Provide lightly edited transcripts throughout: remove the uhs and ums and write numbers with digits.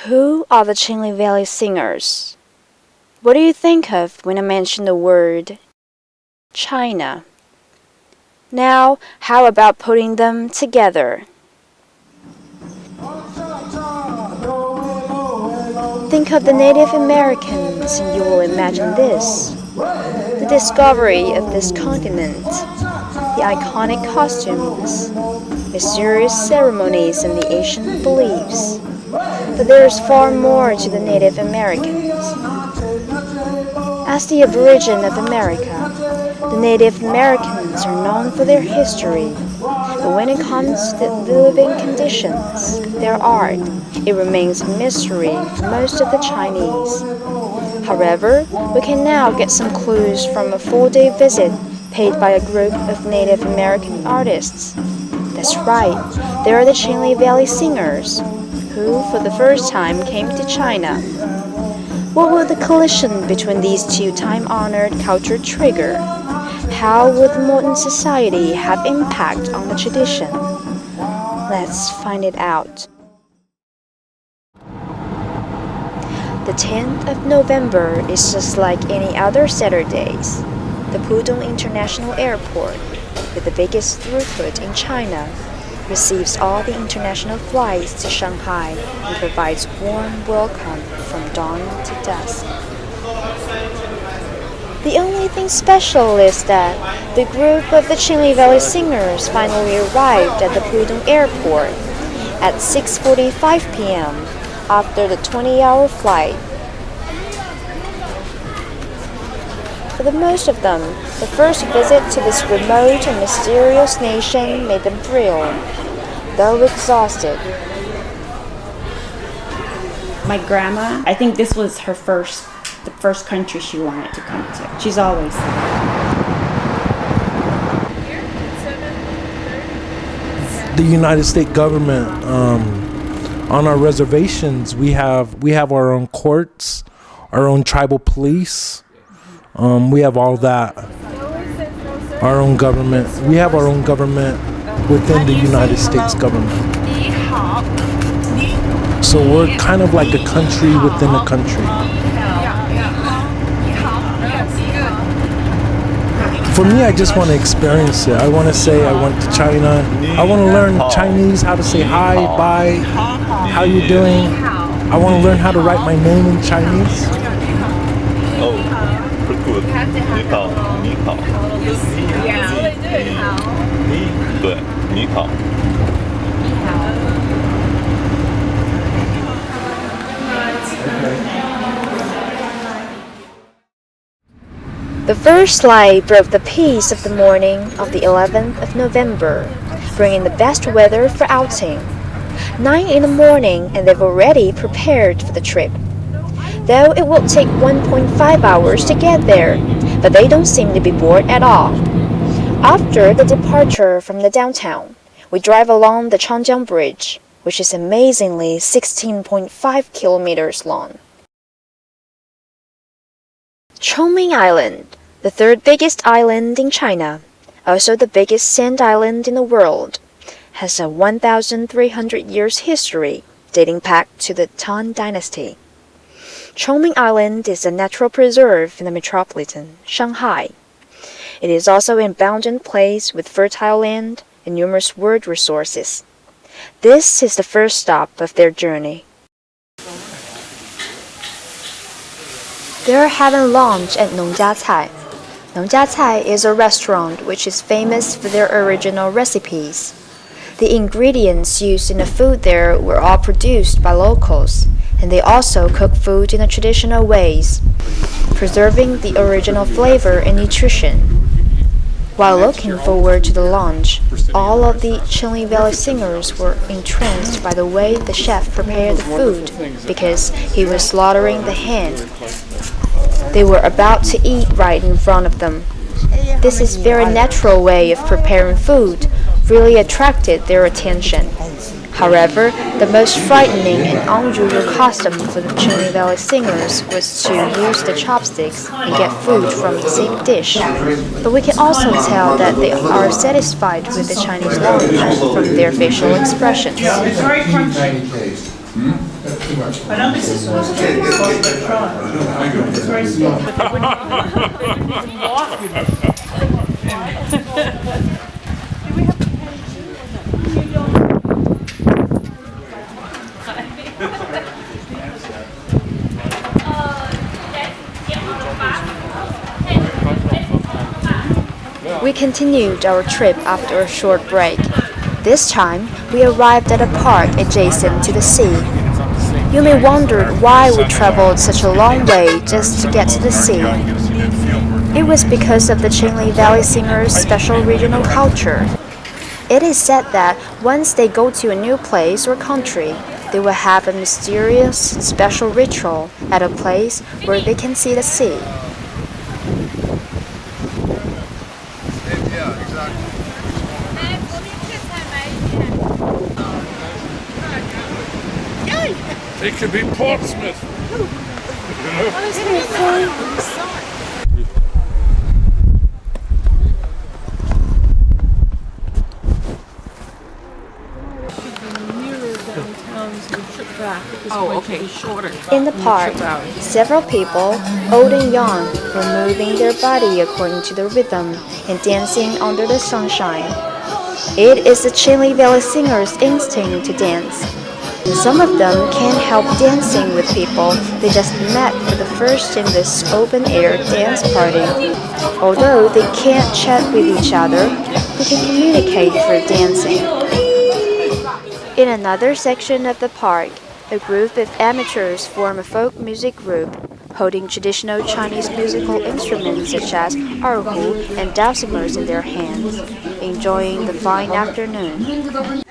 Who are the Chinle Valley singers? What do you think of when I mention the word China? Now, how about putting them together? Think of the Native Americans and you will imagine this. The discovery of this continent, the iconic costumes, mysterious ceremonies and the ancient beliefs. But there is far more to the Native Americans. As the aborigine of America, the Native Americans are known for their history, but when it comes to the living conditions, their art, it remains a mystery for most of the Chinese. However, we can now get some clues from a 4-day visit paid by a group of Native American artists. That's right, they are the Chinle Valley Singers, who for the first time came to China. What will the collision between these two time-honored culture trigger? How will the modern society have impact on the tradition? Let's find it out. The 10th of November is just like any other Saturdays. The Pudong International Airport, with the biggest throughput in China, receives all the international flights to Shanghai and provides warm welcome from dawn to dusk. The only thing special is that the group of the Chinle Valley Singers finally arrived at the Pudong Airport at 6:45 p.m. after the 20-hour flight. For the most of them, the first visit to this remote and mysterious nation made them thrilled, though exhausted. My grandma, I think this was the first country she wanted to come to. She's always said the United States government, on our reservations, we have our own courts, our own tribal police. We have all that. Our own government. We have our own government within the United States government. So we're kind of like a country within a country. For me, I just want to experience it. I want to say I went to China. I want to learn Chinese, how to say hi, bye, how you doing. I want to learn how to write my name in Chinese. Oh, pretty good. 你好，你好。对，你好。The first light broke the peace of the morning of the 11th of November, bringing the best weather for outing. 9 in the morning and they've already prepared for the trip. Though it will take 1.5 hours to get there, but they don't seem to be bored at all. After the departure from the downtown, we drive along the Changjiang Bridge, which is amazingly 16.5 kilometers long. Chongming Island, the third biggest island in China, also the biggest sand island in the world, has a 1,300 years history dating back to the Tang Dynasty. Chongming Island is a natural preserve in the metropolitan Shanghai. It is also an abundant place with fertile land and numerous wood resources. This is the first stop of their journey. They are having lunch at Nongjiacai. Nongjiacai is a restaurant which is famous for their original recipes. The ingredients used in the food there were all produced by locals, and they also cook food in the traditional ways, preserving the original flavor and nutrition. While looking forward to the lunch, all of the Chinle Valley singers were entranced by the way the chef prepared the food, because he was slaughtering the hen. They were about to eat right in front of them. This is a very natural way of preparing food, really attracted their attention. However, the most frightening and unusual custom for the Chinle Valley singers was to use the chopsticks and get food from the same dish. But we can also tell that they are satisfied with the Chinese lunch from their facial expressions. We continued our trip after a short break. This time, we arrived at a park adjacent to the sea. You may wonder why we traveled such a long way just to get to the sea. It was because of the Chinle Valley Singers' special regional culture. It is said that once they go to a new place or country, they will have a mysterious, special ritual at a place where they can see the sea. It could be Portsmouth. Oh, okay, shorter. In the park, several people, old and young, were moving their body according to the rhythm and dancing under the sunshine. It is the Chinle Valley Singers' instinct to dance. Some of them can't help dancing with people they just met for the first in this open-air dance party. Although they can't chat with each other, they can communicate through dancing. In another section of the park, a group of amateurs form a folk music group, holding traditional Chinese musical instruments such as erhu and dulcimers in their hands, enjoying the fine afternoon.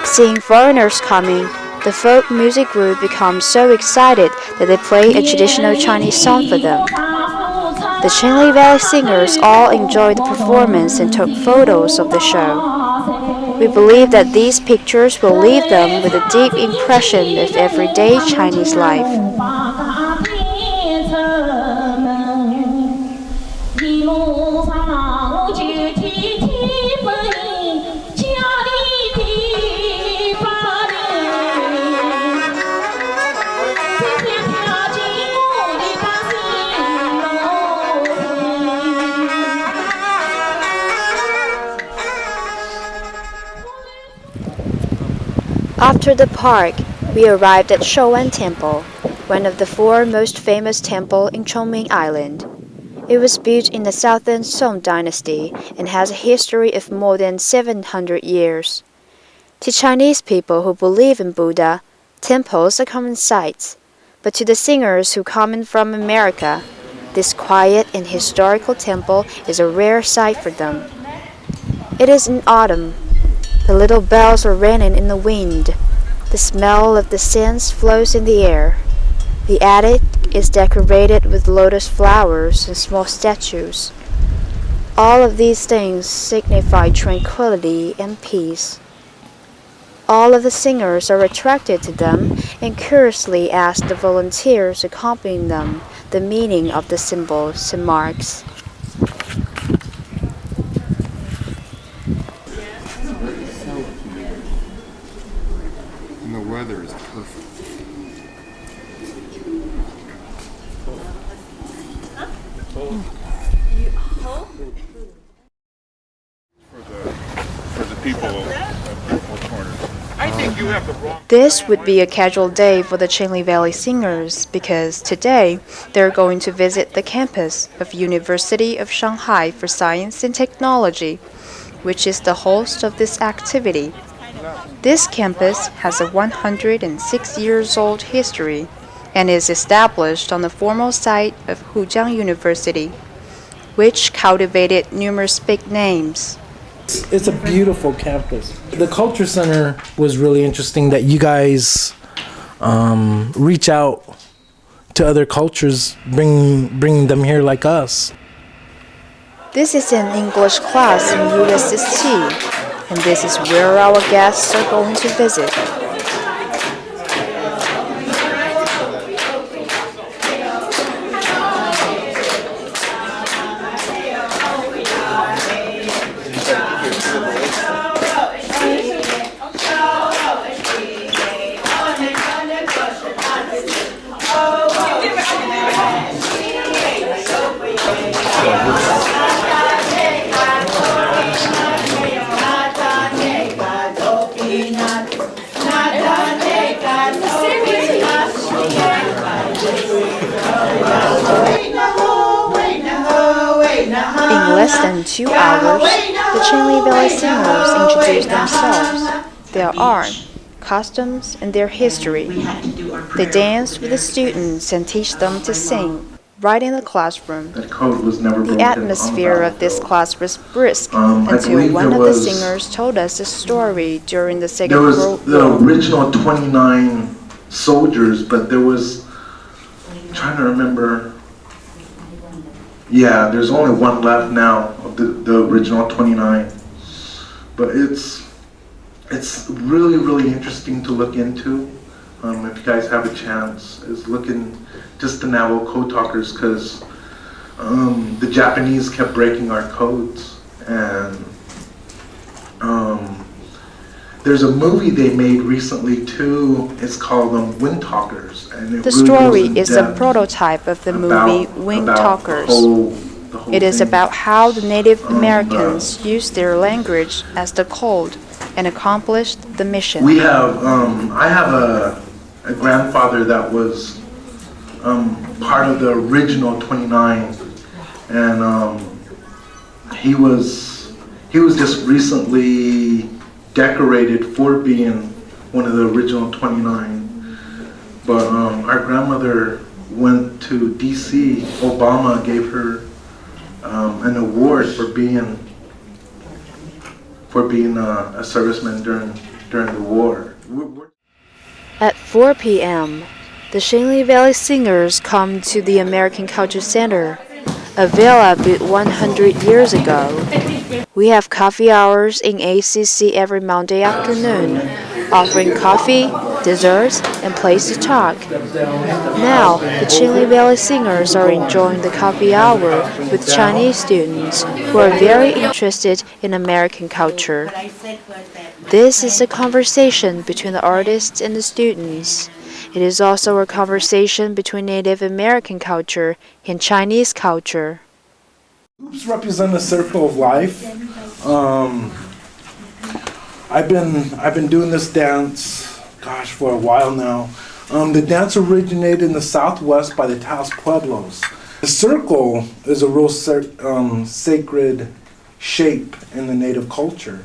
Seeing foreigners coming, the folk music group becomes so excited that they play a traditional Chinese song for them. The Chinle Valley Singers all enjoyed the performance and took photos of the show. We believe that these pictures will leave them with a deep impression of everyday Chinese life. After the park, we arrived at Shouwan Temple, one of the four most famous temples in Chongming Island. It was built in the Southern Song Dynasty and has a history of more than 700 years. To Chinese people who believe in Buddha, temples are common sights, but to the singers who come in from America, this quiet and historical temple is a rare sight for them. It is in autumn. The little bells are ringing in the wind. The smell of the scents flows in the air. The attic is decorated with lotus flowers and small statues. All of these things signify tranquility and peace. All of the singers are attracted to them and curiously ask the volunteers accompanying them the meaning of the symbols and marks. And the weather is perfect. For the people of Four Corners. I think you have the wrong. This would be a casual day for the Chinle Valley Singers because today they're going to visit the campus of University of Shanghai for Science and Technology, which is the host of this activity. This campus has a 106 years old history and is established on the former site of Hujiang University, which cultivated numerous big names. It's a beautiful campus. The culture center was really interesting that you guys reach out to other cultures, bring them here like us. This is an English class in USST, and this is where our guests are going to visit. less than 2 hours, the Chinle Valley singers introduce themselves, their art, costumes, and their history. They dance with the students and teach them to sing, right in the classroom. That code was never The broken atmosphere on of this battlefield. class was brisk I until believe one there of the was- singers told us a story during the Second There was World the War. original 29 soldiers, but there was, I'm trying to remember. Yeah, there's only one left now of the original 29. But it's really, really interesting to look into. If you guys have a chance, is looking just the Navajo code talkers, because the Japanese kept breaking our codes, and there's a movie they made recently too. It's called Wind Talkers, and it The really story goes in is a depth prototype of the about- movie Wing about Talkers. the whole It is thing. about how the Native Americans used their language as the code and accomplished the mission. We have, I have a grandfather that was part of the original 29, and he was just recently decorated for being one of the original 29. But our grandmother went to DC. Obama gave her an award for being a serviceman during the war. At 4 p.m., the Chinle Valley Singers come to the American Culture Center, a villa built 100 years ago. We have coffee hours in ACC every Monday afternoon, offering coffee, desserts, and place to talk. Now, the Chinle Valley Singers are enjoying the coffee hour with Chinese students who are very interested in American culture. This is a conversation between the artists and the students. It is also a conversation between Native American culture and Chinese culture. Hoops represent a circle of life. I've been doing this dance, gosh, for a while now. The dance originated in the Southwest by the Taos Pueblos. The circle is a real sacred shape in the Native culture.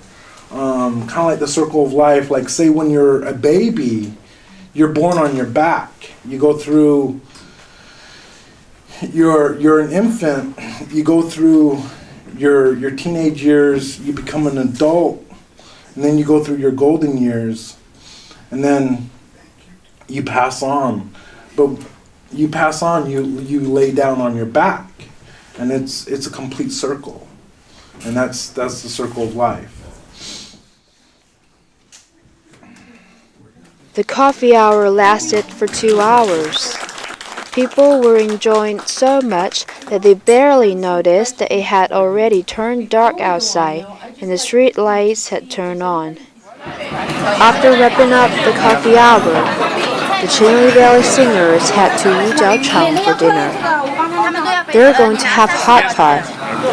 Kind of like the circle of life. Like, say when you're a baby, you're born on your back. You go through, you're an infant, you go through your teenage years, you become an adult, and then you go through your golden years, and then you pass on. But you pass on, you lay down on your back, and it's a complete circle. And that's the circle of life. The coffee hour lasted for 2 hours. People were enjoying so much that they barely noticed that it had already turned dark outside and the street lights had turned on. After wrapping up the coffee hour, the Chinle Valley Singers had to eat jiaochang for dinner. They're going to have hot pot,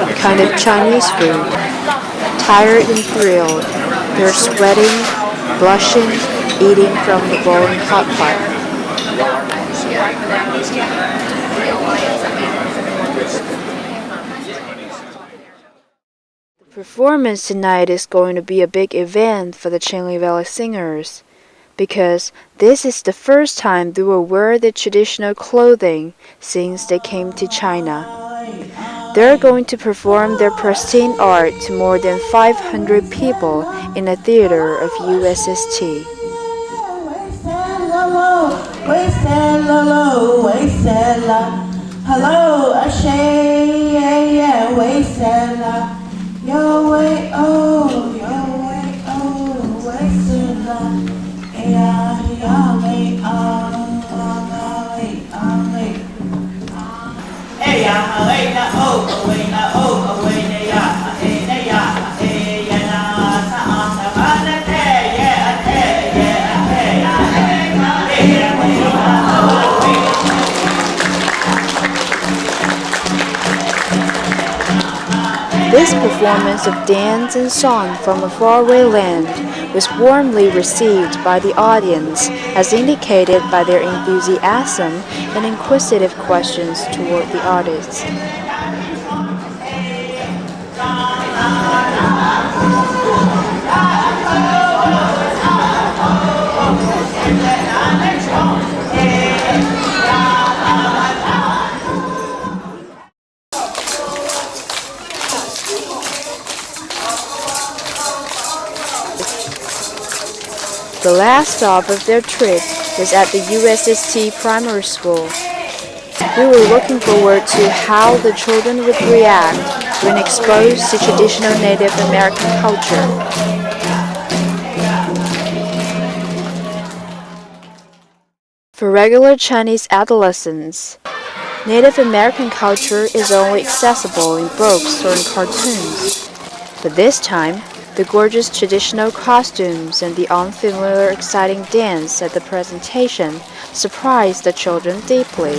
a kind of Chinese food. Tired and thrilled, they're sweating, blushing, eating from the boiling hot pot. The performance tonight is going to be a big event for the Chinle Valley Singers, because this is the first time they will wear the traditional clothing since they came to China. They're going to perform their pristine art to more than 500 people in a theater of USST. Hello, Ashay, yeah, yeah, way Sella, yo way, oh, way Sella, yeah, yeah, way, hey, yeah, way, na, oh, way, na, oh, way, na, yeah, hey, na, yeah, hey, yeah, na, sa, na, hey, yeah, hey, yeah, hey, yeah, way, oh, way. This performance of dance and song from a faraway land was warmly received by the audience, as indicated by their enthusiasm and inquisitive questions toward the artists. The last stop of their trip was at the USST primary school. We were looking forward to how the children would react when exposed to traditional Native American culture. For regular Chinese adolescents, Native American culture is only accessible in books or in cartoons. But this time, the gorgeous traditional costumes and the unfamiliar exciting dance at the presentation surprised the children deeply.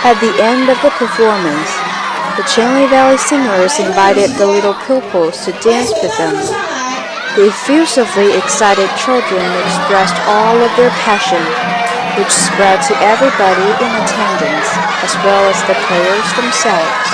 At the end of the performance, the Chinle Valley singers invited the little pupils to dance with them. The effusively excited children expressed all of their passion, which spread to everybody in attendance, as well as the players themselves.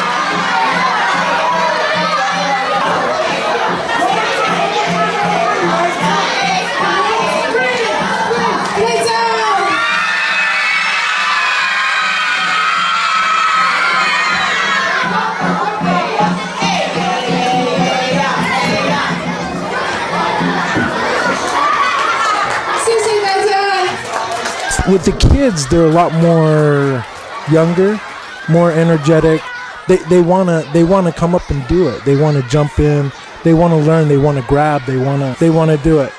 With the kids, they're a lot more younger, more energetic. They wanna come up and do it. They wanna jump in. They wanna learn. They wanna grab. They wanna do it.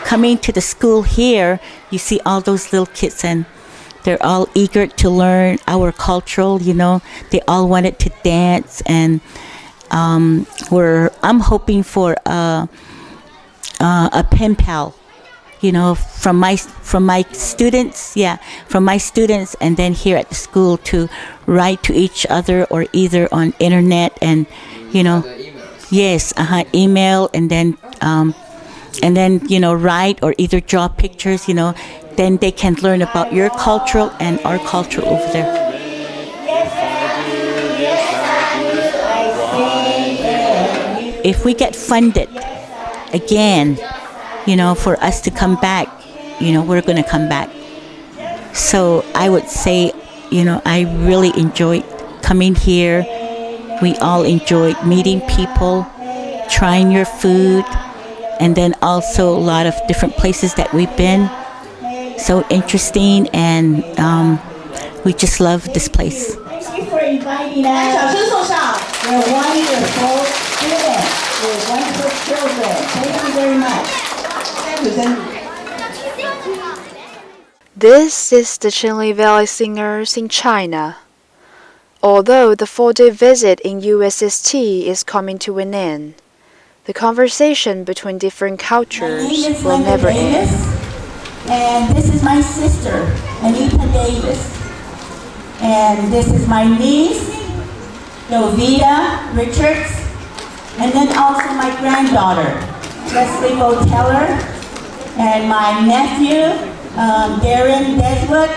Coming to the school here, you see all those little kids and they're all eager to learn our cultural, they all wanted to dance, and I'm hoping for a pen pal, from my students, and then here at the school to write to each other or either on internet and email and then write or either draw pictures, then they can learn about your culture and our culture over there. If we get funded again, for us to come back, we're going to come back. So I would say, I really enjoyed coming here. We all enjoyed meeting people, trying your food, and then also a lot of different places that we've been. So interesting, and we just love this place. Thank you for inviting us. We're wonderful students. We're wonderful children. Thank you very much. This is the Chinle Valley Singers in China. Although the 4-day visit in USST is coming to an end, the conversation between different cultures will never end. And this is my sister, Anita Davis. And this is my niece, Dovita Richards. And then also my granddaughter, Leslie Boteller. And my nephew, Darren Deswood.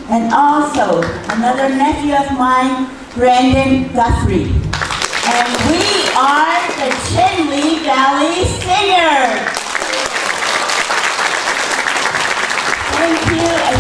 And also another nephew of mine, Brandon Guthrie. And we are the Chinle Valley Singers. Thank you, and